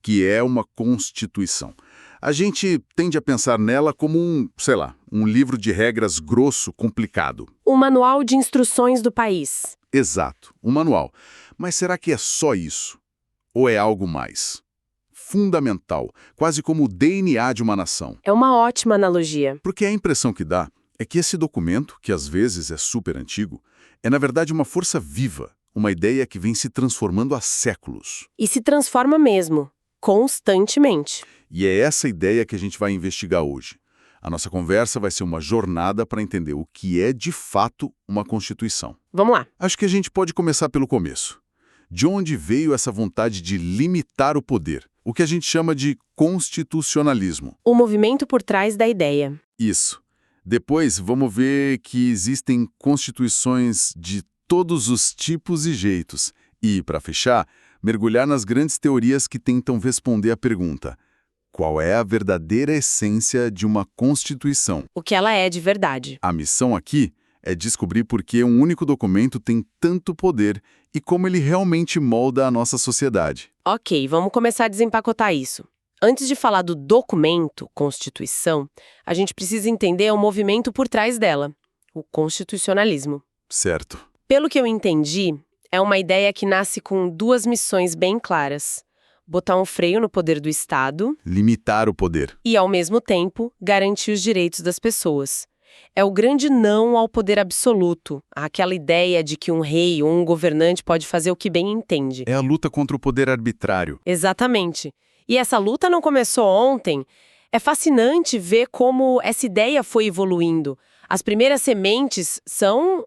que é uma Constituição. A gente tende a pensar nela como um livro de regras grosso, complicado. O manual de instruções do país. Exato, um manual. Mas será que é só isso? Ou é algo mais? Fundamental, quase como o DNA de uma nação. É uma ótima analogia. Porque a impressão que dá é que esse documento, que às vezes é super antigo, é na verdade uma força viva, uma ideia que vem se transformando há séculos. E se transforma mesmo, constantemente. E é essa ideia que a gente vai investigar hoje. A nossa conversa vai ser uma jornada para entender o que é de fato uma Constituição. Vamos lá. Acho que a gente pode começar pelo começo. De onde veio essa vontade de limitar o poder? O que a gente chama de constitucionalismo. O movimento por trás da ideia. Isso. Depois, vamos ver que existem constituições de todos os tipos e jeitos. E, para fechar, mergulhar nas grandes teorias que tentam responder a pergunta: qual é a verdadeira essência de uma Constituição? O que ela é de verdade. A missão aqui é descobrir por que um único documento tem tanto poder e como ele realmente molda a nossa sociedade. Ok, vamos começar a desempacotar isso. Antes de falar do documento, Constituição, a gente precisa entender o movimento por trás dela, o constitucionalismo. Certo. Pelo que eu entendi, é uma ideia que nasce com duas missões bem claras: botar um freio no poder do Estado Limitar o poder. e, ao mesmo tempo, garantir os direitos das pessoas. É o grande não ao poder absoluto, aquela ideia de que um rei ou um governante pode fazer o que bem entende. É a luta contra o poder arbitrário. Exatamente. E essa luta não começou ontem. É fascinante ver como essa ideia foi evoluindo. As primeiras sementes são,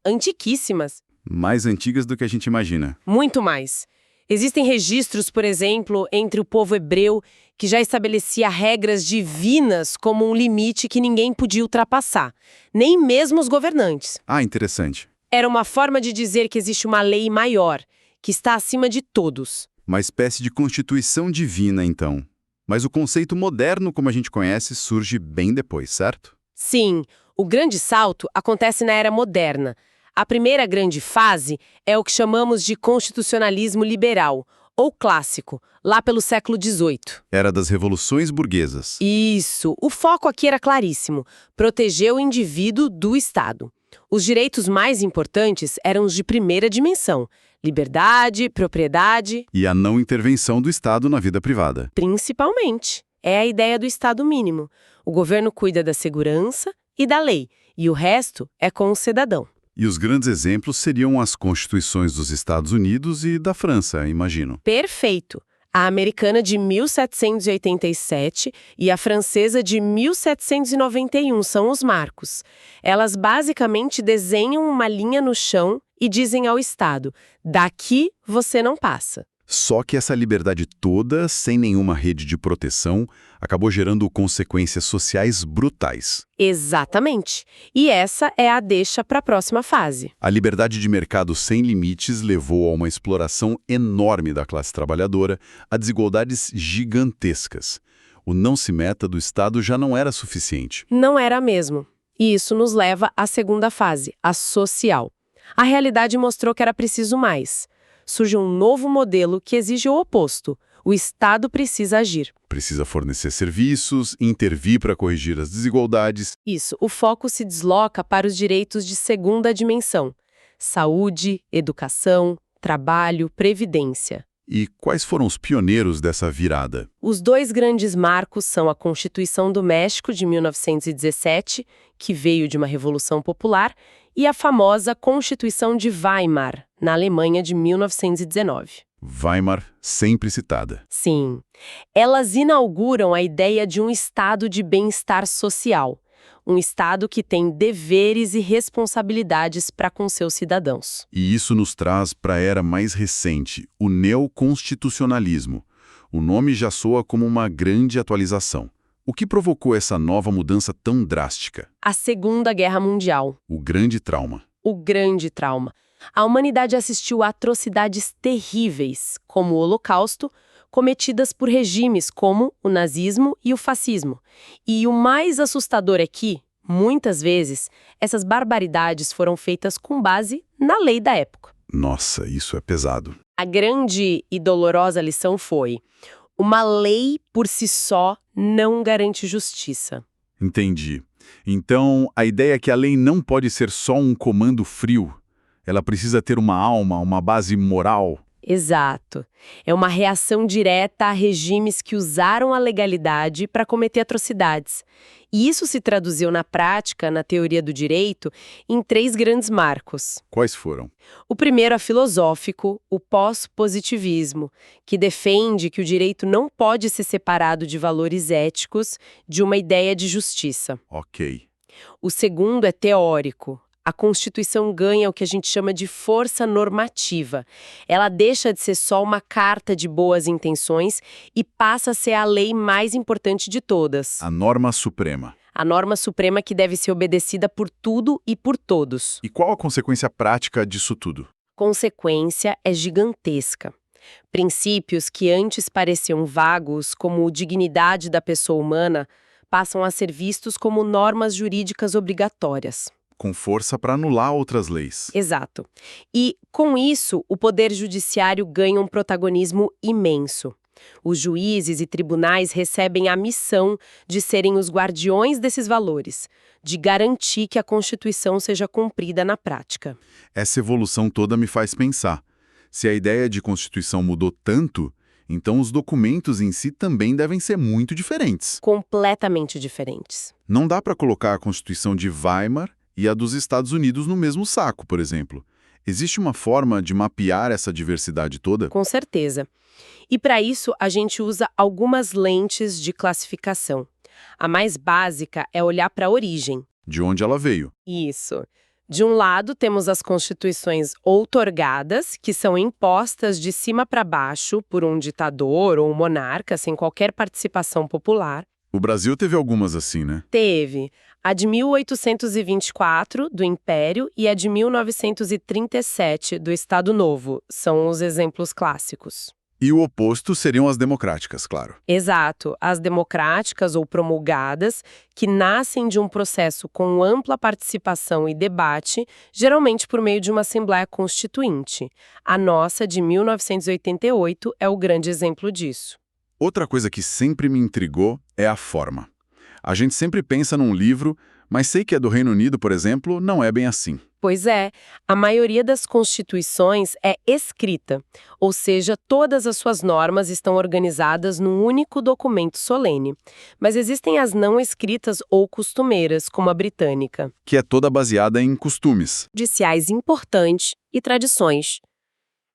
antiquíssimas. Mais antigas do que a gente imagina. Muito mais. Existem registros, por exemplo, entre o povo hebreu, que já estabelecia regras divinas como um limite que ninguém podia ultrapassar, nem mesmo os governantes. Ah, interessante. Era uma forma de dizer que existe uma lei maior, que está acima de todos. Uma espécie de constituição divina, então. Mas o conceito moderno, como a gente conhece, surge bem depois, certo? Sim, o grande salto acontece na Era Moderna. A primeira grande fase é o que chamamos de constitucionalismo liberal, ou clássico, lá pelo século XVIII. Era das revoluções burguesas. Isso, o foco aqui era claríssimo: proteger o indivíduo do Estado. Os direitos mais importantes eram os de primeira dimensão: liberdade, propriedade. E a não intervenção do Estado na vida privada. Principalmente. É a ideia do Estado mínimo. O governo cuida da segurança e da lei, e o resto é com o cidadão. E os grandes exemplos seriam as constituições dos Estados Unidos e da França, imagino. Perfeito. A americana de 1787 e a francesa de 1791 são os marcos. Elas basicamente desenham uma linha no chão e dizem ao Estado: daqui você não passa. Só que essa liberdade toda, sem nenhuma rede de proteção, acabou gerando consequências sociais brutais. Exatamente. E essa é a deixa para a próxima fase. A liberdade de mercado sem limites levou a uma exploração enorme da classe trabalhadora, a desigualdades gigantescas. O não se meta do Estado já não era suficiente. Não era mesmo. E isso nos leva à segunda fase, a social. A realidade mostrou que era preciso mais. Surge um novo modelo que exige o oposto. O Estado precisa agir. Precisa fornecer serviços, intervir para corrigir as desigualdades. Isso, o foco se desloca para os direitos de segunda dimensão: saúde, educação, trabalho, previdência. E quais foram os pioneiros dessa virada? Os dois grandes marcos são a Constituição do México, de 1917, que veio de uma revolução popular, e a famosa Constituição de Weimar, na Alemanha, de 1919. Weimar, sempre citada. Sim. Elas inauguram a ideia de um estado de bem-estar social. Um estado que tem deveres e responsabilidades para com seus cidadãos. E isso nos traz para a era mais recente, o neoconstitucionalismo. O nome já soa como uma grande atualização. O que provocou essa nova mudança tão drástica? A Segunda Guerra Mundial. O grande trauma. O grande trauma. A humanidade assistiu a atrocidades terríveis, como o Holocausto, cometidas por regimes como o nazismo e o fascismo. E o mais assustador é que, muitas vezes, essas barbaridades foram feitas com base na lei da época. Nossa, isso é pesado. A grande e dolorosa lição foi: Uma lei por si só não garante justiça. Entendi. Então, a ideia é que a lei não pode ser só um comando frio. Ela precisa ter uma alma, uma base moral. Exato. É uma reação direta a regimes que usaram a legalidade para cometer atrocidades. E isso se traduziu na prática, na teoria do direito, em 3 grandes marcos. Quais foram? O primeiro é filosófico, o pós-positivismo, que defende que o direito não pode ser separado de valores éticos, de uma ideia de justiça. Ok. O segundo é teórico. A Constituição ganha o que a gente chama de força normativa. Ela deixa de ser só uma carta de boas intenções e passa a ser a lei mais importante de todas. A norma suprema. A norma suprema que deve ser obedecida por tudo e por todos. E qual a consequência prática disso tudo? Consequência é gigantesca. Princípios que antes pareciam vagos, como dignidade da pessoa humana, passam a ser vistos como normas jurídicas obrigatórias. Com força para anular outras leis. Exato. E, com isso, o Poder Judiciário ganha um protagonismo imenso. Os juízes e tribunais recebem a missão de serem os guardiões desses valores, de garantir que a Constituição seja cumprida na prática. Essa evolução toda me faz pensar. Se a ideia de Constituição mudou tanto, então os documentos em si também devem ser muito diferentes. Completamente diferentes. Não dá para colocar a Constituição de Weimar e a dos Estados Unidos no mesmo saco, por exemplo. Existe uma forma de mapear essa diversidade toda? Com certeza. E para isso, a gente usa algumas lentes de classificação. A mais básica é olhar para a origem. De onde ela veio? Isso. De um lado, temos as constituições outorgadas, que são impostas de cima para baixo por um ditador ou um monarca, sem qualquer participação popular. O Brasil teve algumas assim, né? Teve a de 1824, do Império, e a de 1937, do Estado Novo. São os exemplos clássicos. E o oposto seriam as democráticas, claro. Exato, as democráticas ou promulgadas, que nascem de um processo com ampla participação e debate, geralmente por meio de uma Assembleia Constituinte. A nossa, de 1988, é o grande exemplo disso. Outra coisa que sempre me intrigou é a forma. A gente sempre pensa num livro, mas sei que a do Reino Unido, por exemplo, não é bem assim. Pois é, a maioria das constituições é escrita, ou seja, todas as suas normas estão organizadas num único documento solene. Mas existem as não escritas ou costumeiras, como a britânica. Que é toda baseada em costumes. Judiciais importantes e tradições.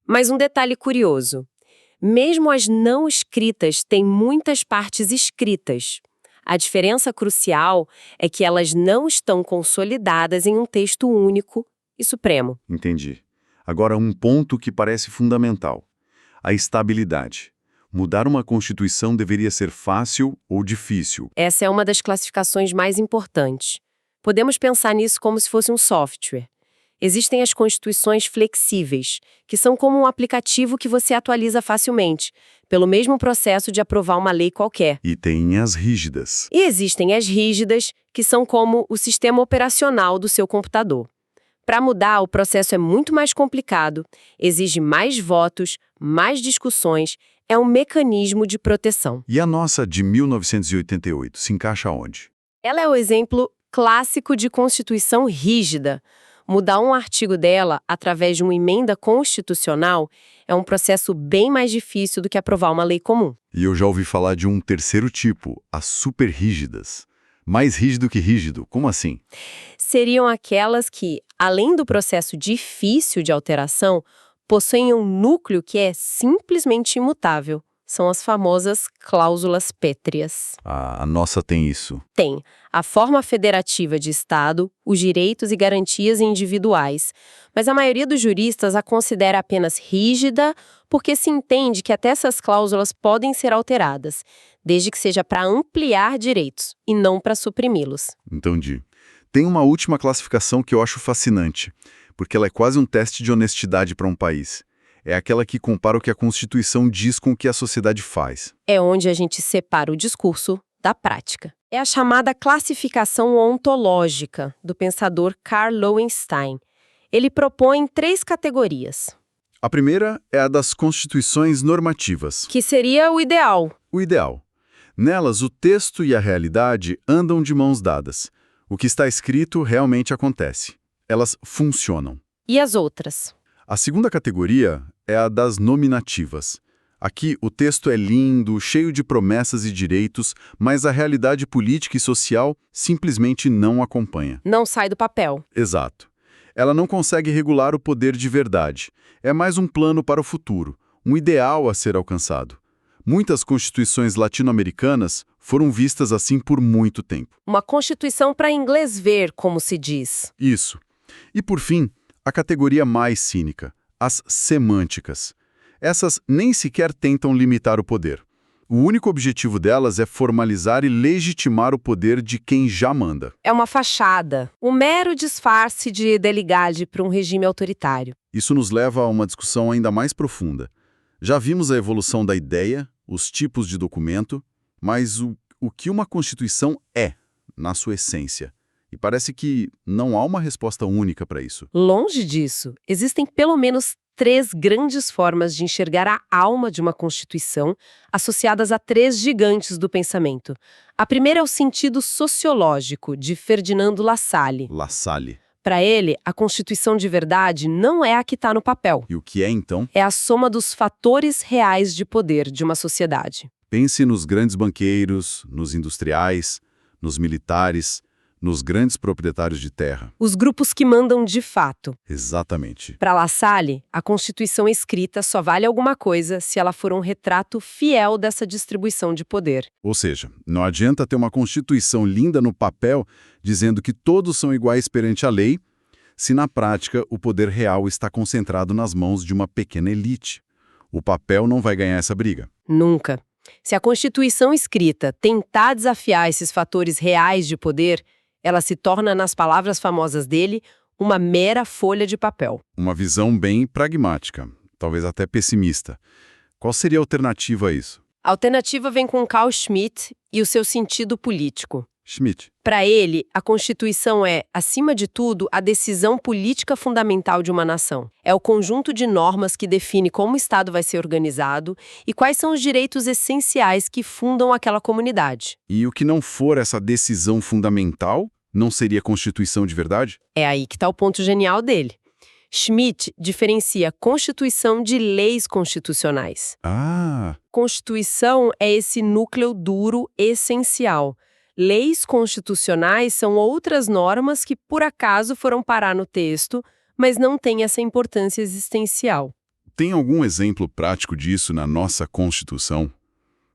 Mas um detalhe curioso. Mesmo as não escritas têm muitas partes escritas. A diferença crucial é que elas não estão consolidadas em um texto único e supremo. Entendi. Agora, um ponto que parece fundamental. A estabilidade. Mudar uma Constituição deveria ser fácil ou difícil? Essa é uma das classificações mais importantes. Podemos pensar nisso como se fosse um software. Existem as constituições flexíveis, que são como um aplicativo que você atualiza facilmente, pelo mesmo processo de aprovar uma lei qualquer. E tem as rígidas. E existem as rígidas, que são como o sistema operacional do seu computador. Para mudar, o processo é muito mais complicado, exige mais votos, mais discussões, é um mecanismo de proteção. E a nossa de 1988 se encaixa onde? Ela é o exemplo clássico de constituição rígida. Mudar um artigo dela através de uma emenda constitucional é um processo bem mais difícil do que aprovar uma lei comum. E eu já ouvi falar de um terceiro tipo, as superrígidas. Mais rígido que rígido, como assim? Seriam aquelas que, além do processo difícil de alteração, possuem um núcleo que é simplesmente imutável. São as famosas cláusulas pétreas. A nossa tem isso. Tem a forma federativa de Estado, os direitos e garantias individuais, mas a maioria dos juristas a considera apenas rígida porque se entende que até essas cláusulas podem ser alteradas, desde que seja para ampliar direitos e não para suprimi-los. Entendi. Tem uma última classificação que eu acho fascinante, porque ela é quase um teste de honestidade para um país. É aquela que compara o que a Constituição diz com o que a sociedade faz. É onde a gente separa o discurso da prática. É a chamada classificação ontológica do pensador Karl Loewenstein. Ele propõe 3 categorias. A primeira é a das constituições normativas. Que seria o ideal. O ideal. Nelas, o texto e a realidade andam de mãos dadas. O que está escrito realmente acontece. Elas funcionam. E as outras? A segunda categoria é a das nominativas. Aqui, o texto é lindo, cheio de promessas e direitos, mas a realidade política e social simplesmente não acompanha. Não sai do papel. Exato. Ela não consegue regular o poder de verdade. É mais um plano para o futuro, um ideal a ser alcançado. Muitas constituições latino-americanas foram vistas assim por muito tempo. Uma constituição para inglês ver, como se diz. Isso. E, por fim, a categoria mais cínica, as semânticas. Essas nem sequer tentam limitar o poder. O único objetivo delas é formalizar e legitimar o poder de quem já manda. É uma fachada, um mero disfarce de delegade para um regime autoritário. Isso nos leva a uma discussão ainda mais profunda. Já vimos a evolução da ideia, os tipos de documento, mas o que uma Constituição é, na sua essência? E parece que não há uma resposta única para isso. Longe disso, existem pelo menos 3 grandes formas de enxergar a alma de uma Constituição, associadas a 3 gigantes do pensamento. A primeira é o sentido sociológico, de Ferdinando Lassalle. Lassalle. Para ele, a Constituição de verdade não é a que está no papel. E o que é, então? É a soma dos fatores reais de poder de uma sociedade. Pense nos grandes banqueiros, nos industriais, nos militares, nos grandes proprietários de terra. Os grupos que mandam de fato. Exatamente. Para Lassalle, a Constituição escrita só vale alguma coisa se ela for um retrato fiel dessa distribuição de poder. Ou seja, não adianta ter uma Constituição linda no papel dizendo que todos são iguais perante a lei, se na prática o poder real está concentrado nas mãos de uma pequena elite. O papel não vai ganhar essa briga. Nunca. Se a Constituição escrita tentar desafiar esses fatores reais de poder, ela se torna, nas palavras famosas dele, uma mera folha de papel. Uma visão bem pragmática, talvez até pessimista. Qual seria a alternativa a isso? A alternativa vem com Carl Schmitt e o seu sentido político. Schmitt. Para ele, a Constituição é, acima de tudo, a decisão política fundamental de uma nação. É o conjunto de normas que define como o Estado vai ser organizado e quais são os direitos essenciais que fundam aquela comunidade. E o que não for essa decisão fundamental, não seria Constituição de verdade? É aí que está o ponto genial dele. Schmitt diferencia Constituição de leis constitucionais. Ah! Constituição é esse núcleo duro essencial. Leis constitucionais são outras normas que, por acaso, foram parar no texto, mas não têm essa importância existencial. Tem algum exemplo prático disso na nossa Constituição?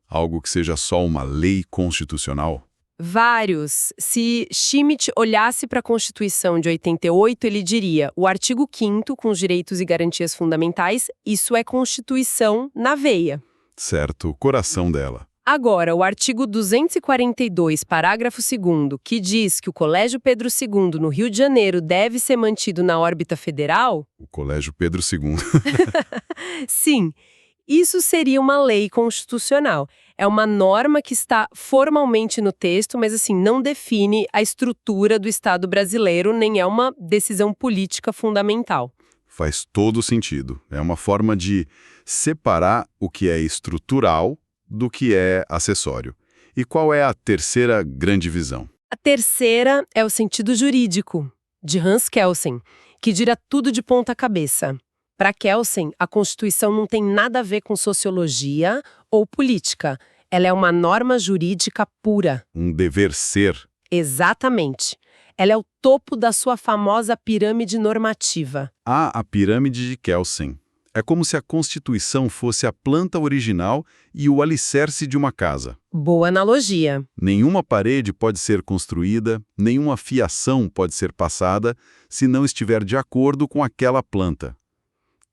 Algo que seja só uma lei constitucional? Vários. Se Schmitt olhasse para a Constituição de 88, ele diria: o artigo 5º, com os direitos e garantias fundamentais, isso é Constituição na veia. Certo, o coração dela. Agora, o artigo 242, parágrafo 2º, que diz que o Colégio Pedro II, no Rio de Janeiro, deve ser mantido na órbita federal? O Colégio Pedro II. Sim, isso seria uma lei constitucional. É uma norma que está formalmente no texto, mas assim, não define a estrutura do Estado brasileiro, nem é uma decisão política fundamental. Faz todo sentido. É uma forma de separar o que é estrutural do que é acessório. E qual é a terceira grande visão? A terceira é o sentido jurídico, de Hans Kelsen, que dira tudo de ponta cabeça. Para Kelsen, a Constituição não tem nada a ver com sociologia ou política. Ela é uma norma jurídica pura. Um dever ser. Exatamente. Ela é o topo da sua famosa pirâmide normativa. Ah, a pirâmide de Kelsen. É como se a Constituição fosse a planta original e o alicerce de uma casa. Boa analogia. Nenhuma parede pode ser construída, nenhuma fiação pode ser passada se não estiver de acordo com aquela planta.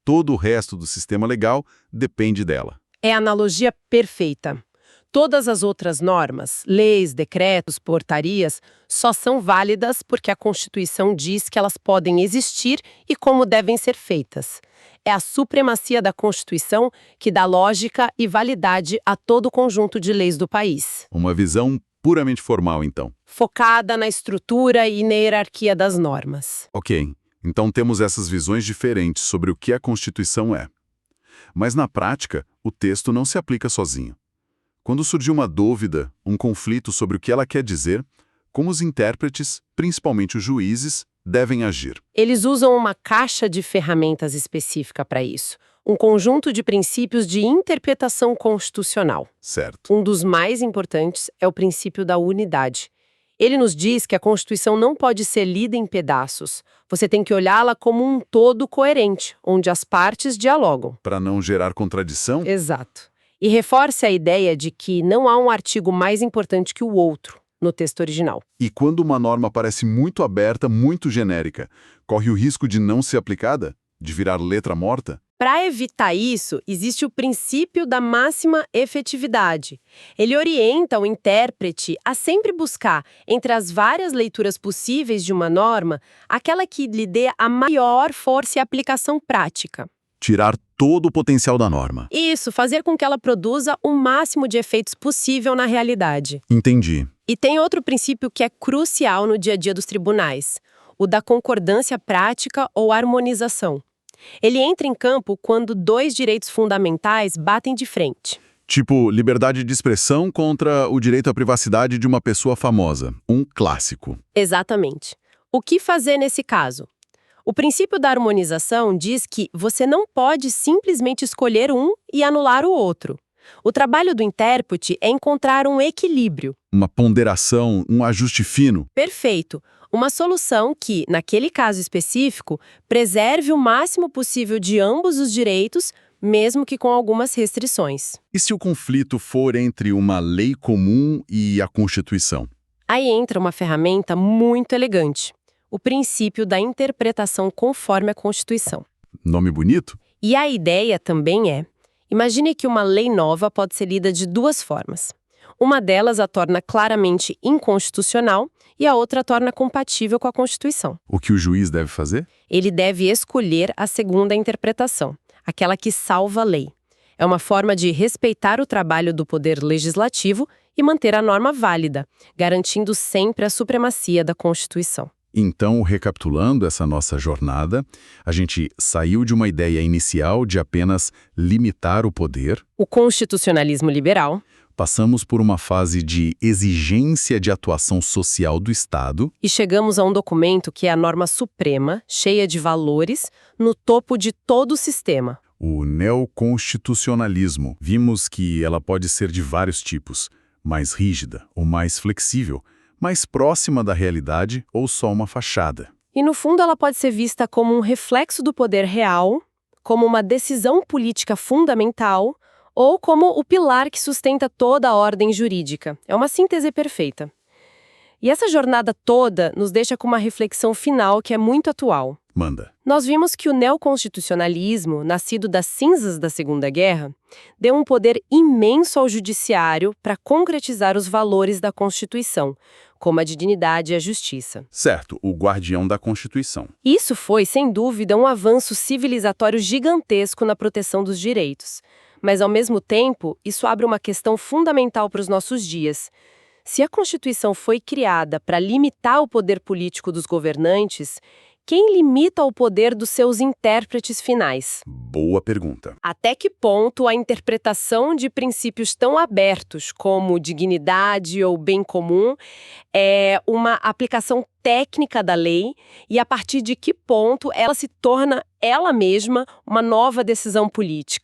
Todo o resto do sistema legal depende dela. É a analogia perfeita. Todas as outras normas, leis, decretos, portarias, só são válidas porque a Constituição diz que elas podem existir e como devem ser feitas. É a supremacia da Constituição que dá lógica e validade a todo o conjunto de leis do país. Uma visão puramente formal, então. Focada na estrutura e na hierarquia das normas. Ok. Então temos essas visões diferentes sobre o que a Constituição é. Mas na prática, o texto não se aplica sozinho. Quando surgir uma dúvida, um conflito sobre o que ela quer dizer, como os intérpretes, principalmente os juízes, devem agir? Eles usam uma caixa de ferramentas específica para isso, um conjunto de princípios de interpretação constitucional. Certo. Um dos mais importantes é o princípio da unidade. Ele nos diz que a Constituição não pode ser lida em pedaços. Você tem que olhá-la como um todo coerente, onde as partes dialogam. Para não gerar contradição? Exato. E reforce a ideia de que não há um artigo mais importante que o outro no texto original. E quando uma norma parece muito aberta, muito genérica, corre o risco de não ser aplicada? De virar letra morta? Para evitar isso, existe o princípio da máxima efetividade. Ele orienta o intérprete a sempre buscar, entre as várias leituras possíveis de uma norma, aquela que lhe dê a maior força e aplicação prática. Tirar todo o potencial da norma. Isso, fazer com que ela produza o máximo de efeitos possível na realidade. Entendi. E tem outro princípio que é crucial no dia a dia dos tribunais, o da concordância prática ou harmonização. Ele entra em campo quando dois direitos fundamentais batem de frente. Tipo, liberdade de expressão contra o direito à privacidade de uma pessoa famosa. Um clássico. Exatamente. O que fazer nesse caso? O princípio da harmonização diz que você não pode simplesmente escolher um e anular o outro. O trabalho do intérprete é encontrar um equilíbrio. Uma ponderação, um ajuste fino. Perfeito. Uma solução que, naquele caso específico, preserve o máximo possível de ambos os direitos, mesmo que com algumas restrições. E se o conflito for entre uma lei comum e a Constituição? Aí entra uma ferramenta muito elegante, o princípio da interpretação conforme a Constituição. Nome bonito? E a ideia também é, imagine que uma lei nova pode ser lida de duas formas. Uma delas a torna claramente inconstitucional e a outra a torna compatível com a Constituição. O que o juiz deve fazer? Ele deve escolher a segunda interpretação, aquela que salva a lei. É uma forma de respeitar o trabalho do poder legislativo e manter a norma válida, garantindo sempre a supremacia da Constituição. Então, recapitulando essa nossa jornada, a gente saiu de uma ideia inicial de apenas limitar o poder. O constitucionalismo liberal. Passamos por uma fase de exigência de atuação social do Estado. E chegamos a um documento que é a norma suprema, cheia de valores, no topo de todo o sistema. O neoconstitucionalismo. Vimos que ela pode ser de vários tipos, mais rígida ou mais flexível, mais próxima da realidade ou só uma fachada. E no fundo ela pode ser vista como um reflexo do poder real, como uma decisão política fundamental, ou como o pilar que sustenta toda a ordem jurídica. É uma síntese perfeita. E essa jornada toda nos deixa com uma reflexão final que é muito atual. Manda. Nós vimos que o neoconstitucionalismo, nascido das cinzas da Segunda Guerra, deu um poder imenso ao judiciário para concretizar os valores da Constituição, como a dignidade e a justiça. Certo, o guardião da Constituição. Isso foi, sem dúvida, um avanço civilizatório gigantesco na proteção dos direitos. Mas, ao mesmo tempo, isso abre uma questão fundamental para os nossos dias. Se a Constituição foi criada para limitar o poder político dos governantes, quem limita o poder dos seus intérpretes finais? Boa pergunta. Até que ponto a interpretação de princípios tão abertos como dignidade ou bem comum é uma aplicação técnica da lei e a partir de que ponto ela se torna ela mesma uma nova decisão política?